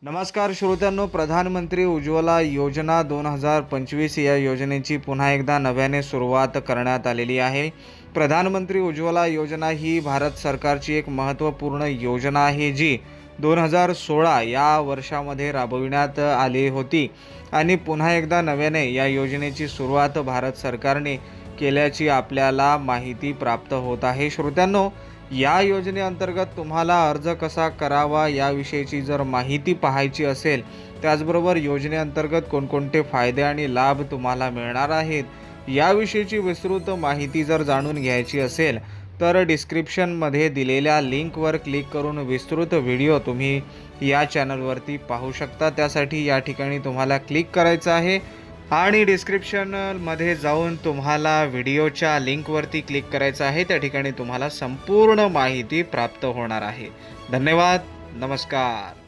नमस्कार श्रोत्यांनो, प्रधानमंत्री उज्ज्वला योजना 2025 या योजनेची पुन्हा एकदा नव्याने सुरुवात करण्यात आलेली आहे. प्रधानमंत्री उज्ज्वला योजना ही भारत सरकारची एक महत्त्वपूर्ण योजना आहे, जी 2016 या वर्षामध्ये राबविण्यात आली होती आणि पुन्हा एकदा नव्याने या योजनेची सुरुवात भारत सरकारने केल्याची आपल्याला माहिती प्राप्त होत आहे. श्रोत्यांनो, या योजनेअंतर्गत तुम्हाला अर्ज कसा करावा याविषयीची जर माहिती पाहायची असेल, त्याचबरोबर योजनेअंतर्गत कोणकोणते फायदे आणि लाभ तुम्हाला मिळणार आहेत, याविषयीची विस्तृत माहिती जर जाणून घ्यायची असेल, तर डिस्क्रिप्शनमध्ये दिलेल्या लिंकवर क्लिक करून विस्तृत व्हिडिओ तुम्ही या चॅनलवरती पाहू शकता. त्यासाठी या ठिकाणी तुम्हाला क्लिक करायचं आहे आणि डिस्क्रिप्शनमध्ये जाऊन तुम्हाला व्हिडिओच्या लिंकवरती क्लिक करायचं आहे. त्या ठिकाणी तुम्हाला संपूर्ण माहिती प्राप्त होणार आहे. धन्यवाद. नमस्कार.